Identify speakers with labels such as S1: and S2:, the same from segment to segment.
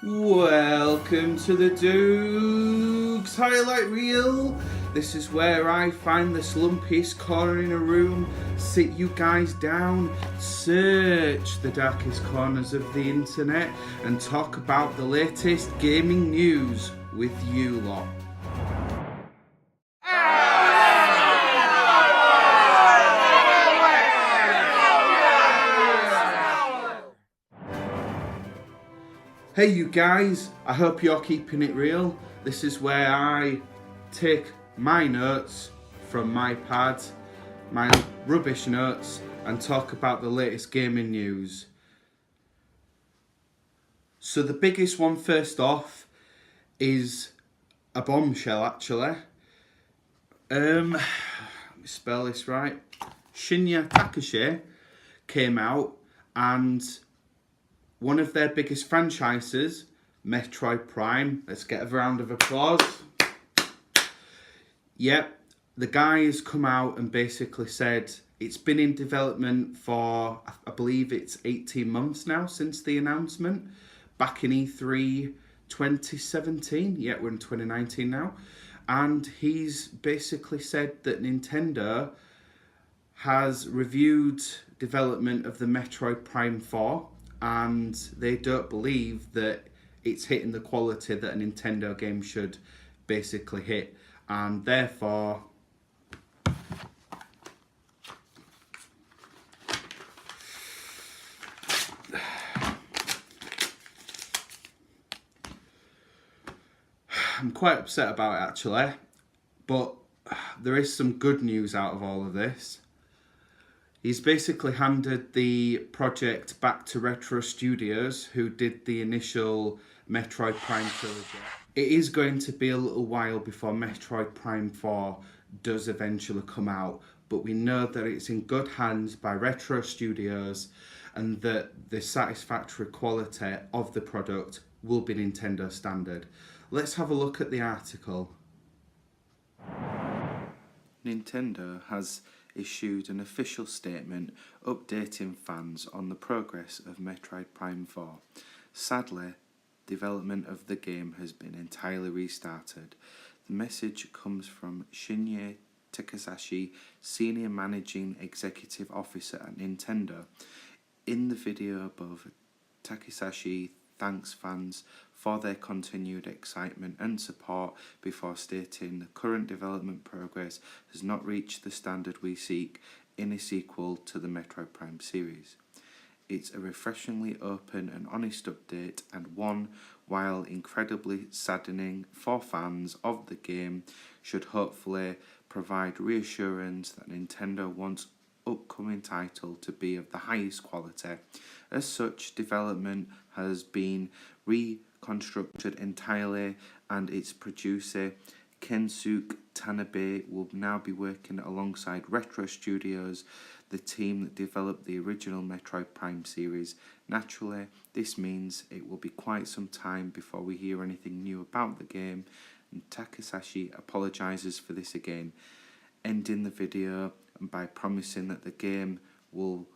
S1: Welcome to the BeevDawg's highlight reel. This is where I find the slumpiest corner in a room, sit you guys down, search the darkest corners of the internet and talk about the latest gaming news with you lot. Hey you guys, I hope you're keeping it real. This is where I take my notes from my pad, my rubbish notes, and talk about the latest gaming news. So the biggest one first off is a bombshell actually. Let me spell this right. Shinya Takashi came out and one of their biggest franchises, Metroid Prime. Let's get a round of applause. Yep, the guy has come out and basically said it's been in development for, I believe it's 18 months now since the announcement. Back in E3 2017, yeah, we're in 2019 now. And he's basically said that Nintendo has reviewed development of the Metroid Prime 4 and they don't believe that it's hitting the quality that a Nintendo game should basically hit, and therefore I'm quite upset about it actually, but there is some good news out of all of this. He's basically handed the project back to Retro Studios, who did the initial Metroid Prime trilogy. It is going to be a little while before Metroid Prime 4 does eventually come out, but we know that it's in good hands by Retro Studios and that the satisfactory quality of the product will be Nintendo standard. Let's have a look at the article. Nintendo has issued an official statement updating fans on the progress of Metroid Prime 4. Sadly, development of the game has been entirely restarted. The message comes from Shinya Takashi, Senior Managing Executive Officer at Nintendo. In the video above, Takashi thanks fans for their continued excitement and support before stating the current development progress has not reached the standard we seek in a sequel to the Metroid Prime series. It's a refreshingly open and honest update, and one, while incredibly saddening for fans of the game, should hopefully provide reassurance that Nintendo wants upcoming title to be of the highest quality. As such, development has been reconstructed entirely, and its producer Kensuke Tanabe will now be working alongside Retro Studios, the team that developed the original Metroid Prime series. Naturally, this means it will be quite some time before we hear anything new about the game, and Takashi apologises for this again, ending the video by promising that the game will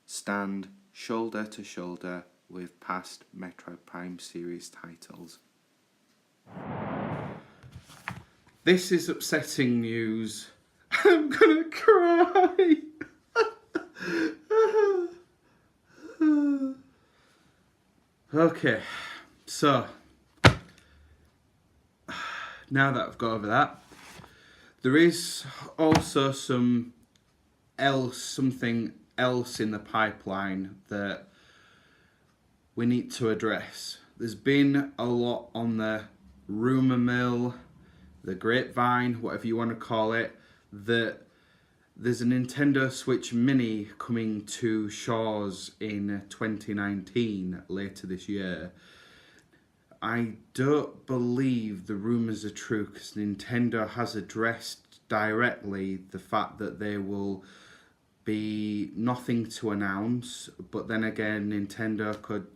S1: stand shoulder to shoulder with past Metroid Prime series titles. This is upsetting news. I'm gonna cry. Okay, so now that I've got over that, there is also something else in the pipeline that we need to address. There's been a lot on the rumour mill, the grapevine, whatever you want to call it, that there's a Nintendo Switch Mini coming to shores in 2019, later this year. I don't believe the rumours are true because Nintendo has addressed directly the fact that there will be nothing to announce, but then again Nintendo could,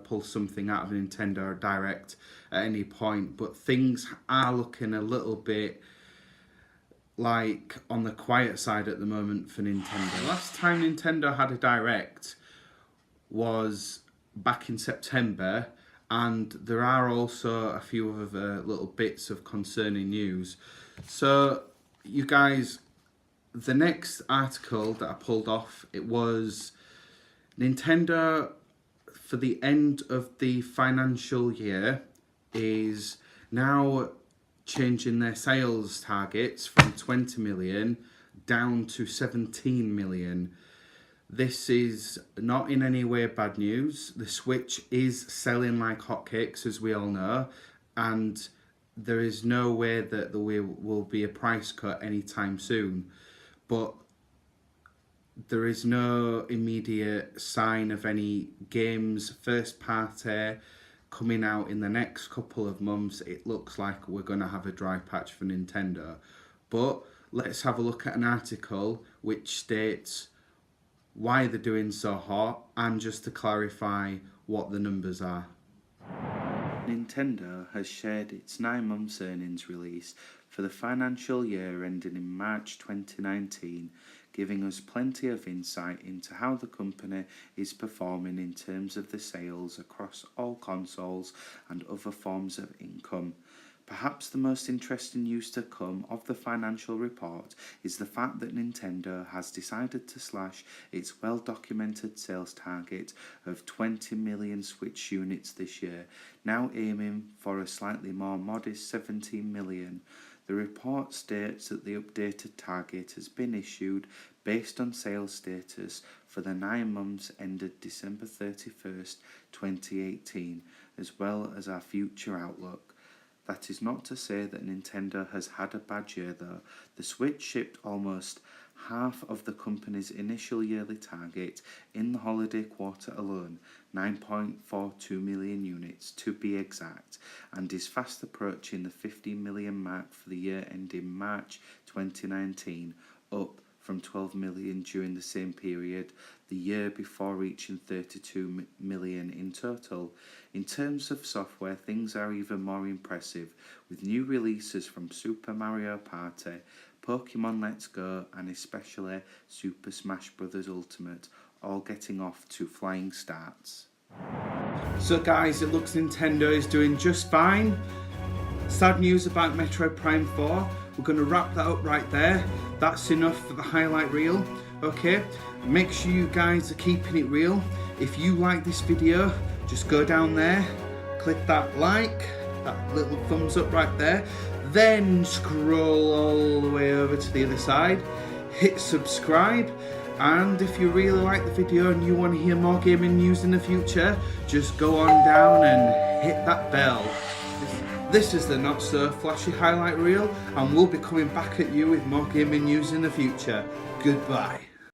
S1: pull something out of Nintendo Direct at any point, but things are looking a little bit like on the quiet side at the moment for Nintendo. Last time Nintendo had a Direct was back in September, and there are also a few other little bits of concerning news. So you guys, the next article that I pulled off, it was Nintendo for the end of the financial year is now changing their sales targets from 20 million down to 17 million. This is not in any way bad news. The Switch is selling like hotcakes, as we all know, and there is no way that there will be a price cut anytime soon. But there is no immediate sign of any games first party coming out in the next couple of months. It looks like we're going to have a dry patch for Nintendo. But let's have a look at an article which states why they're doing so hot, and just to clarify what the numbers are. Nintendo has shared its 9 months earnings release for the financial year ending in March 2019, giving us plenty of insight into how the company is performing in terms of the sales across all consoles and other forms of income. Perhaps the most interesting news to come of the financial report is the fact that Nintendo has decided to slash its well-documented sales target of 20 million Switch units this year, now aiming for a slightly more modest 17 million. The report states that the updated target has been issued based on sales status for the 9 months ended December 31st, 2018, as well as our future outlook. That is not to say that Nintendo has had a bad year though. The Switch shipped almost half of the company's initial yearly target in the holiday quarter alone, 9.42 million units to be exact, and is fast approaching the 15 million mark for the year ending March 2019, up from 12 million during the same period the year before, reaching 32 million in total. In terms of software, things are even more impressive, with new releases from Super Mario Party, Pokemon Let's Go, and especially Super Smash Bros. Ultimate, all getting off to flying starts. So guys, it looks Nintendo is doing just fine. Sad news about Metroid Prime 4. We're going to wrap that up right there. That's enough for the highlight reel. Okay, make sure you guys are keeping it real. If you like this video, just go down there, click that like, that little thumbs up right there, then scroll all the way over to the other side, hit subscribe, and if you really like the video and you want to hear more gaming news in the future, just go on down and hit that bell. This is the not so flashy highlight reel, and we'll be coming back at you with more gaming news in the future. Goodbye.